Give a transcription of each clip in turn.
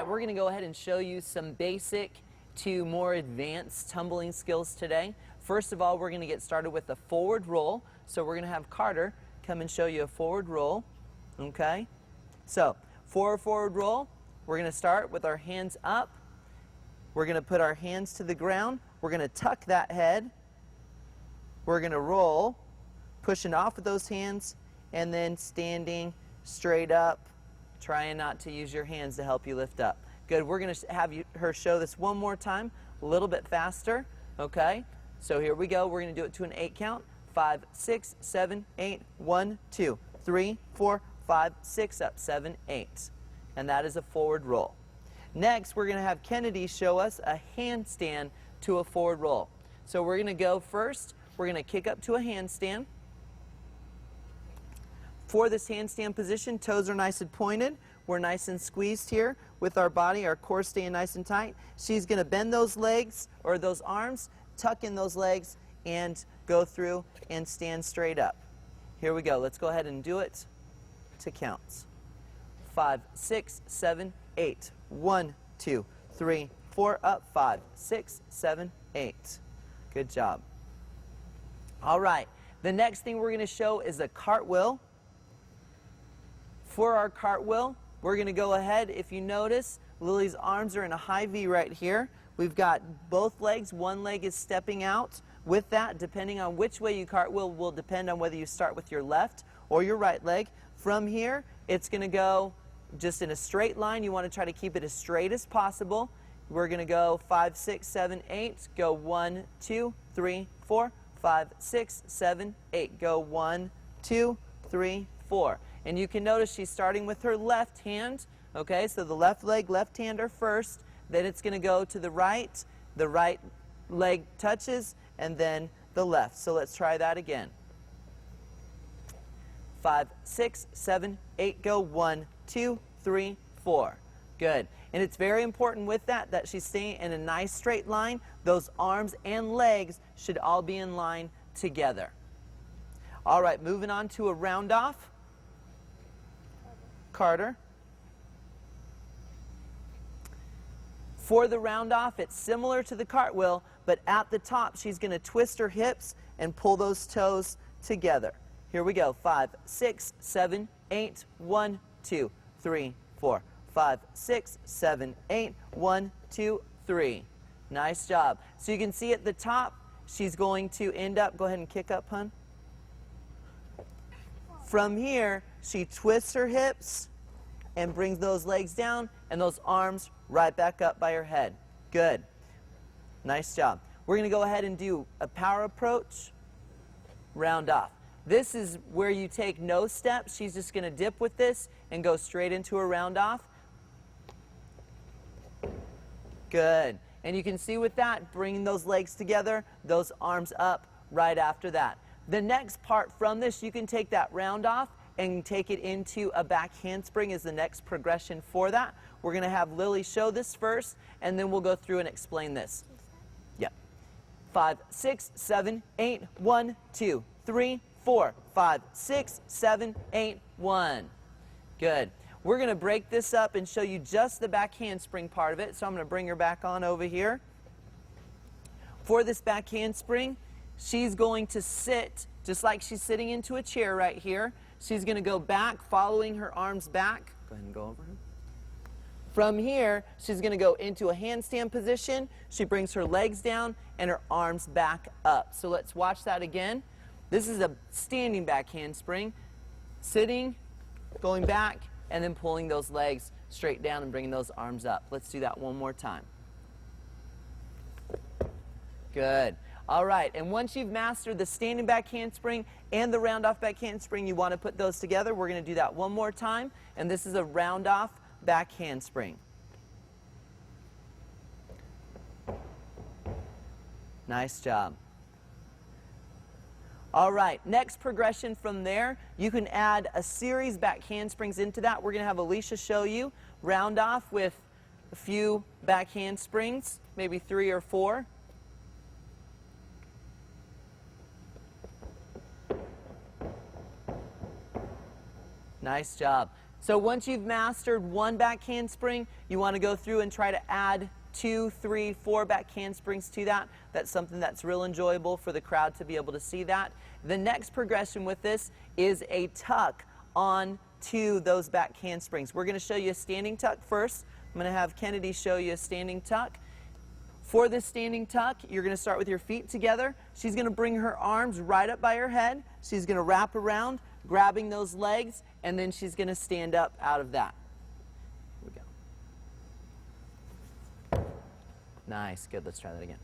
right, we're going to go ahead and show you some basic to more advanced tumbling skills today. First of all, we're going to get started with a forward roll. So we're going to have Carter come and show you a forward roll. Okay? So, forward roll, we're going to start with our hands up. We're going to put our hands to the ground. We're going to tuck that head. We're going to roll, pushing off with those hands, and then standing straight up, trying not to use your hands to help you lift up. Good. We're going to have her show this one more time, a little bit faster. Okay? So here we go. We're going to do it to an 8 count. 5, 6, 7, 8, 1, 2, 3, 4, 5, 6, up, 7, 8. And that is a forward roll. Next, we're going to have Kennedy show us a handstand to a forward roll. So we're going to go first. We're going to kick up to a handstand. For this handstand position, toes are nice and pointed. We're nice and squeezed here with our body, our core staying nice and tight. She's going to bend those legs or those arms, tuck in those legs, and go through and stand straight up. Here we go. Let's go ahead and do it to counts. 5, 6, 7, 8. 1, 2, 3, 4, up. 5, 6, 7, 8. Good job. All right. The next thing we're going to show is a cartwheel. For our cartwheel, we're going to go ahead. If you notice, Lily's arms are in a high V right here. We've got both legs. One leg is stepping out. With that, depending on which way you cartwheel will depend on whether you start with your left or your right leg. From here, it's going to go just in a straight line. You want to try to keep it as straight as possible. We're going to go 5, 6, 7, 8. Go 1, 2, 3, 4. 5, 6, 7, 8. Go 1, 2, 3, 4. And you can notice she's starting with her left hand. Okay, so the left leg, left hander first. Then it's going to go to the right. The right leg touches, and then the left. So let's try that again. 5, 6, 7, 8. Go 1, 2, 3, 4. Good. And it's very important with that she's staying in a nice straight line. Those arms and legs should all be in line together. All right, moving on to a round off. Carter. For the round off, it's similar to the cartwheel, but at the top, she's going to twist her hips and pull those toes together. Here we go. 5, 6, 7, 8. 1, 2, 3, 4. 5, 6, 7, 8. 1, 2, 3. Nice job. So you can see at the top, she's going to end up, go ahead and kick up, hun. From here, she twists her hips and brings those legs down and those arms right back up by her head. Good. Nice job. We're going to go ahead and do a power approach, round off. This is where you take no steps. She's just going to dip with this and go straight into a round off. Good. And you can see with that, bringing those legs together, those arms up right after that. The next part from this, you can take that round off and take it into a back handspring is the next progression for that. We're going to have Lily show this first, and then we'll go through and explain this. Yeah. 5, 6, 7, 8. 1, 2, 3, 4. 5, 6, 7, 8. 1. Good. We're going to break this up and show you just the back handspring part of it. So I'm going to bring her back on over here. For this back handspring, she's going to sit just like she's sitting into a chair right here. She's going to go back, following her arms back. Go ahead and go over her. From here, she's going to go into a handstand position. She brings her legs down and her arms back up. So let's watch that again. This is a standing back handspring. Sitting, going back, and then pulling those legs straight down and bringing those arms up. Let's do that one more time. Good. All right, and once you've mastered the standing back handspring and the round off back handspring, you want to put those together. We're going to do that one more time, and this is a round off back handspring. Nice job. All right, next progression from there, you can add a series back handsprings into that. We're going to have Alicia show you round off with a few back handsprings, maybe 3 or 4. Nice job. So once you've mastered one back handspring, you want to go through and try to add 2, 3, 4 back handsprings to that. That's something that's real enjoyable for the crowd to be able to see that. The next progression with this is a tuck on to those back handsprings. We're going to show you a standing tuck first. I'm going to have Kennedy show you a standing tuck. For this standing tuck, you're going to start with your feet together. She's going to bring her arms right up by her head. She's going to wrap around, grabbing those legs, and then she's going to stand up out of that. Here we go. Nice. Good. Let's try that again.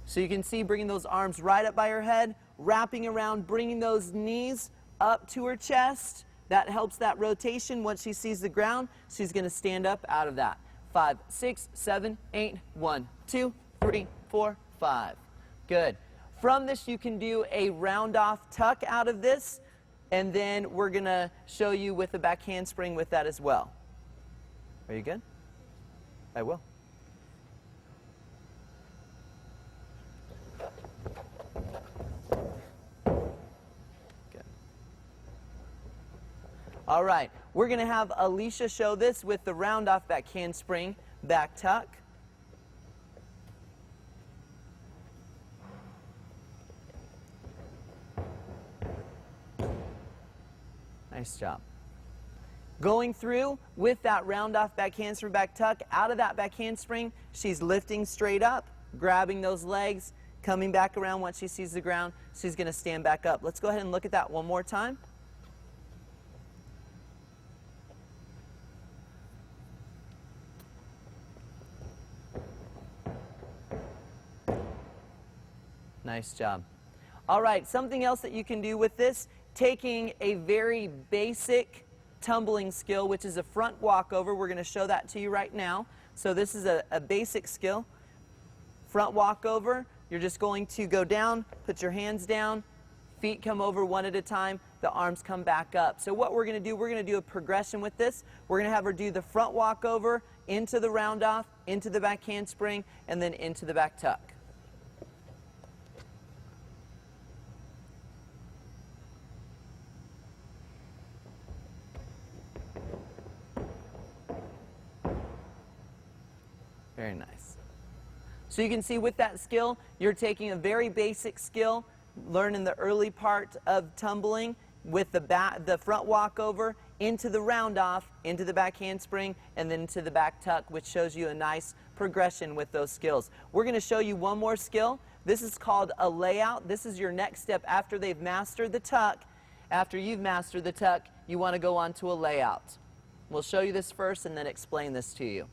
So you can see bringing those arms right up by her head, wrapping around, bringing those knees up to her chest. That helps that rotation. Once she sees the ground, she's going to stand up out of that. 5, 6, 7, 8, 1, 2, 3, 4, 5. Good. From this, you can do a round-off tuck out of this, and then we're going to show you with a back handspring with that as well. Are you good? I will. All right, we're going to have Alicia show this with the round-off back handspring, back tuck. Nice job. Going through with that round-off back handspring, back tuck, out of that back handspring, she's lifting straight up, grabbing those legs, coming back around once she sees the ground. She's going to stand back up. Let's go ahead and look at that one more time. Nice job. All right, something else that you can do with this, taking a very basic tumbling skill, which is a front walkover. We're going to show that to you right now. So this is a basic skill. Front walkover, you're just going to go down, put your hands down, feet come over one at a time, the arms come back up. So what we're going to do, we're going to do a progression with this. We're going to have her do the front walkover, into the round off, into the back handspring, and then into the back tuck. Very nice. So you can see with that skill, you're taking a very basic skill, learning the early part of tumbling with the front walkover into the round off, into the back handspring, and then into the back tuck, which shows you a nice progression with those skills. We're going to show you one more skill. This is called a layout. This is your next step after they've mastered the tuck. After you've mastered the tuck, you want to go on to a layout. We'll show you this first and then explain this to you.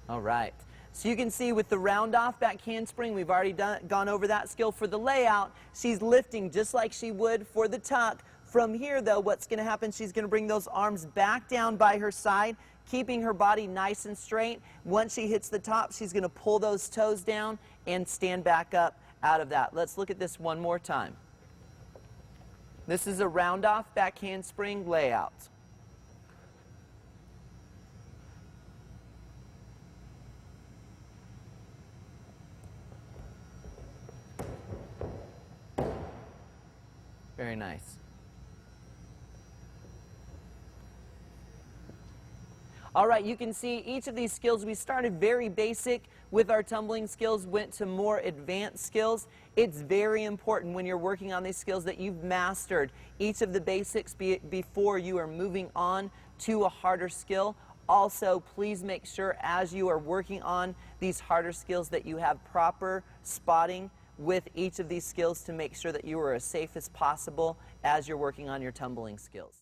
All right, so you can see with the round-off back handspring, we've already gone over that skill. For the layout, she's lifting just like she would for the tuck. From here, though, what's going to happen, she's going to bring those arms back down by her side, keeping her body nice and straight. Once she hits the top, she's going to pull those toes down and stand back up out of that. Let's look at this one more time. This is a round-off back handspring layout. Very nice. All right, you can see each of these skills, we started very basic with our tumbling skills, went to more advanced skills. It's very important when you're working on these skills that you've mastered each of the basics before you are moving on to a harder skill. Also, please make sure as you are working on these harder skills that you have proper spotting with each of these skills to make sure that you are as safe as possible as you're working on your tumbling skills.